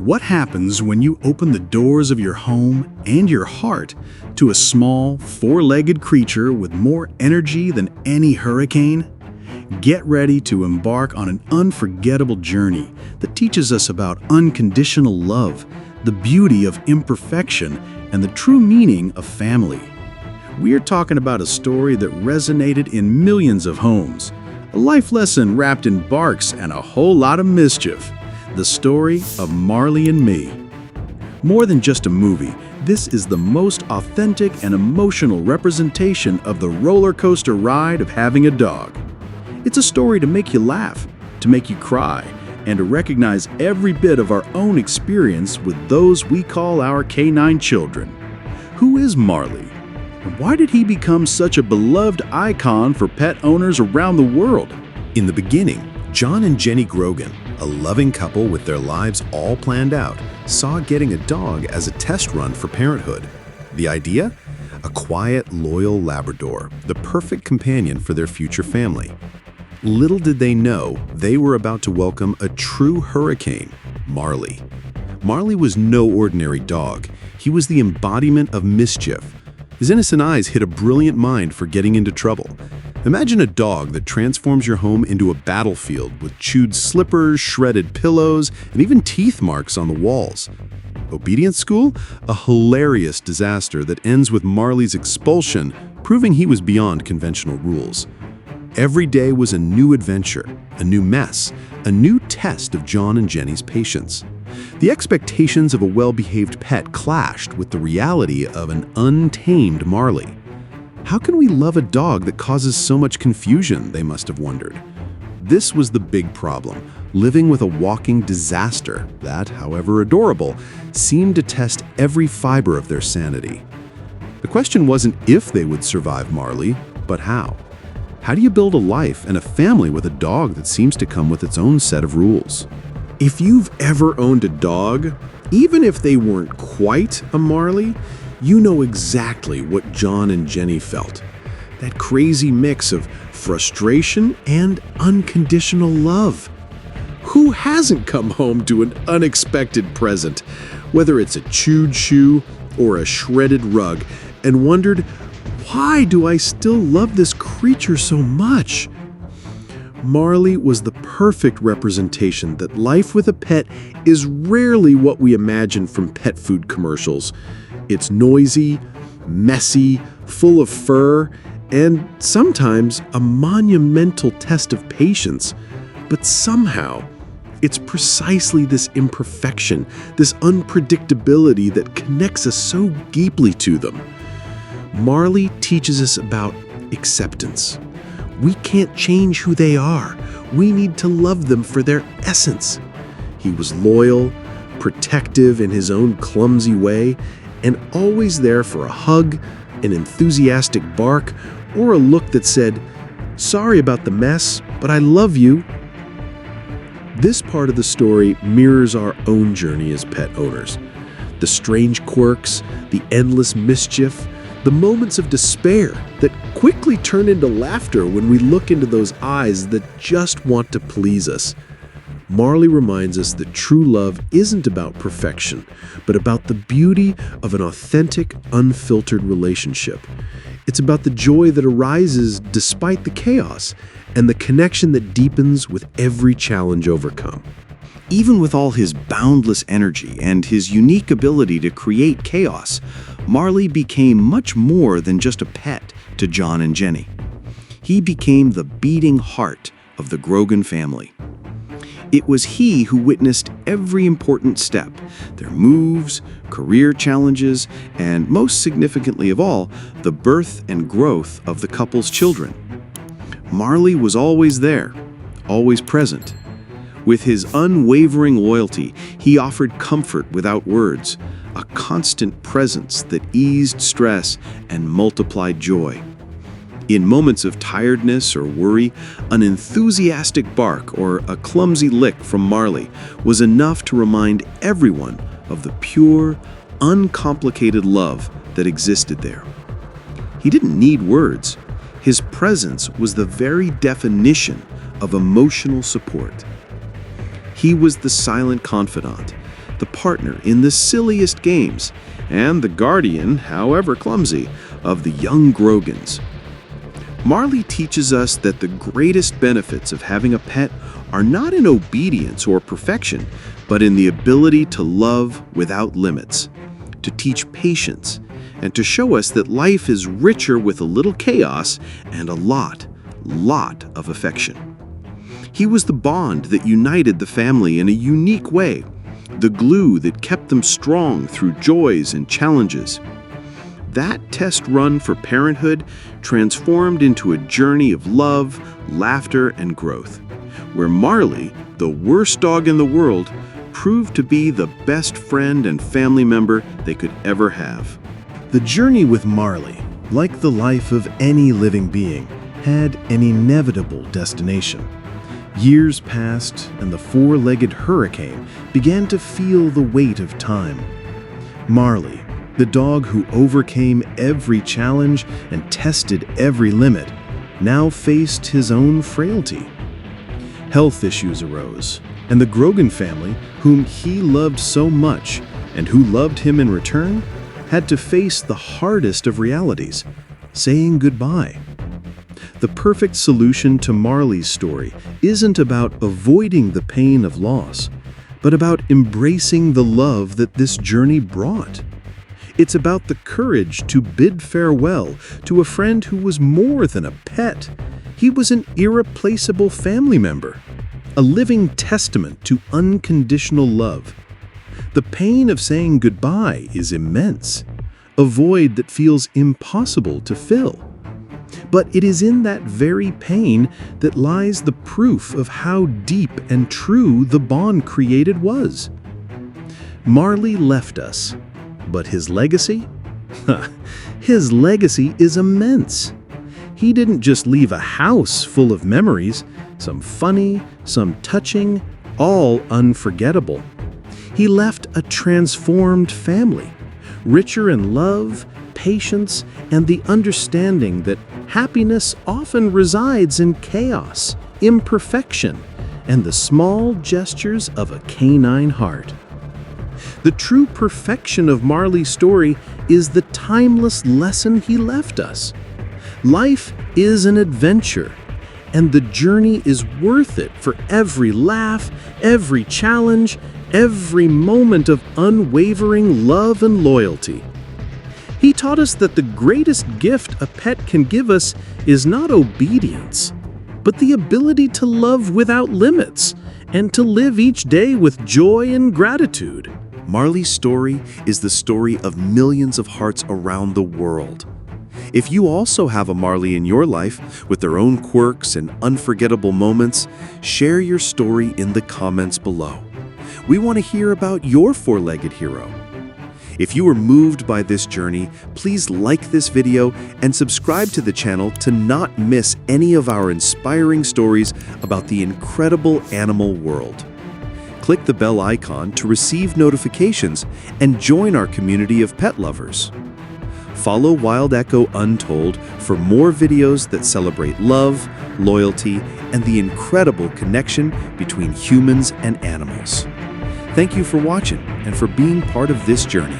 What happens when you open the doors of your home and your heart to a small, four-legged creature with more energy than any hurricane? Get ready to embark on an unforgettable journey that teaches us about unconditional love, the beauty of imperfection, and the true meaning of family. We're talking about a story that resonated in millions of homes, a life lesson wrapped in barks and a whole lot of mischief. The story of Marley and Me. More than just a movie, this is the most authentic and emotional representation of the roller coaster ride of having a dog. It's a story to make you laugh, to make you cry, and to recognize every bit of our own experience with those we call our canine children. Who is Marley? And why did he become such a beloved icon for pet owners around the world? In the beginning, John and Jenny Grogan, a loving couple with their lives all planned out, saw getting a dog as a test run for parenthood. The idea? A quiet, loyal Labrador, the perfect companion for their future family. Little did they know, they were about to welcome a true hurricane, Marley. Marley was no ordinary dog. He was the embodiment of mischief. His innocent eyes hid a brilliant mind for getting into trouble. Imagine a dog that transforms your home into a battlefield with chewed slippers, shredded pillows, and even teeth marks on the walls. Obedience school? A hilarious disaster that ends with Marley's expulsion, proving he was beyond conventional rules. Every day was a new adventure, a new mess, a new test of John and Jenny's patience. The expectations of a well-behaved pet clashed with the reality of an untamed Marley. How can we love a dog that causes so much confusion, they must have wondered. This was the big problem, living with a walking disaster that, however adorable, seemed to test every fiber of their sanity. The question wasn't if they would survive Marley, but how. How do you build a life and a family with a dog that seems to come with its own set of rules? If you've ever owned a dog, even if they weren't quite a Marley, you know exactly what John and Jenny felt. That crazy mix of frustration and unconditional love. Who hasn't come home to an unexpected present, whether it's a chewed shoe or a shredded rug, and wondered, why do I still love this creature so much? Marley was the perfect representation that life with a pet is rarely what we imagine from pet food commercials. It's noisy, messy, full of fur, and sometimes a monumental test of patience. But somehow, it's precisely this imperfection, this unpredictability that connects us so deeply to them. Marley teaches us about acceptance. We can't change who they are. We need to love them for their essence. He was loyal, protective in his own clumsy way, and always there for a hug, an enthusiastic bark, or a look that said, "Sorry about the mess, but I love you." This part of the story mirrors our own journey as pet owners. The strange quirks, the endless mischief, the moments of despair that quickly turn into laughter when we look into those eyes that just want to please us. Marley reminds us that true love isn't about perfection, but about the beauty of an authentic, unfiltered relationship. It's about the joy that arises despite the chaos, and the connection that deepens with every challenge overcome. Even with all his boundless energy and his unique ability to create chaos, Marley became much more than just a pet to John and Jenny. He became the beating heart of the Grogan family. It was he who witnessed every important step, their moves, career challenges, and most significantly of all, the birth and growth of the couple's children. Marley was always there, always present. With his unwavering loyalty, he offered comfort without words, a constant presence that eased stress and multiplied joy. In moments of tiredness or worry, an enthusiastic bark or a clumsy lick from Marley was enough to remind everyone of the pure, uncomplicated love that existed there. He didn't need words. His presence was the very definition of emotional support. He was the silent confidant, the partner in the silliest games, and the guardian, however clumsy, of the young Grogans. Marley teaches us that the greatest benefits of having a pet are not in obedience or perfection, but in the ability to love without limits, to teach patience, and to show us that life is richer with a little chaos and a lot of affection. He was the bond that united the family in a unique way, the glue that kept them strong through joys and challenges. That test run for parenthood transformed into a journey of love, laughter, and growth, where Marley, the worst dog in the world, proved to be the best friend and family member they could ever have. The journey with Marley, like the life of any living being, had an inevitable destination. Years passed, and the four-legged hurricane began to feel the weight of time. Marley, the dog who overcame every challenge and tested every limit, now faced his own frailty. Health issues arose, and the Grogan family, whom he loved so much and who loved him in return, had to face the hardest of realities, saying goodbye. The perfect solution to Marley's story isn't about avoiding the pain of loss, but about embracing the love that this journey brought. It's about the courage to bid farewell to a friend who was more than a pet. He was an irreplaceable family member, a living testament to unconditional love. The pain of saying goodbye is immense, a void that feels impossible to fill. But it is in that very pain that lies the proof of how deep and true the bond created was. Marley left us, but his legacy? His legacy is immense. He didn't just leave a house full of memories, some funny, some touching, all unforgettable. He left a transformed family, richer in love, patience, and the understanding that happiness often resides in chaos, imperfection, and the small gestures of a canine heart. The true perfection of Marley's story is the timeless lesson he left us. Life is an adventure, and the journey is worth it for every laugh, every challenge, every moment of unwavering love and loyalty. He taught us that the greatest gift a pet can give us is not obedience, but the ability to love without limits and to live each day with joy and gratitude. Marley's story is the story of millions of hearts around the world. If you also have a Marley in your life with their own quirks and unforgettable moments, share your story in the comments below. We want to hear about your four-legged hero. If you were moved by this journey, please like this video and subscribe to the channel to not miss any of our inspiring stories about the incredible animal world. Click the bell icon to receive notifications and join our community of pet lovers. Follow Wild Echo Untold for more videos that celebrate love, loyalty, and the incredible connection between humans and animals. Thank you for watching and for being part of this journey.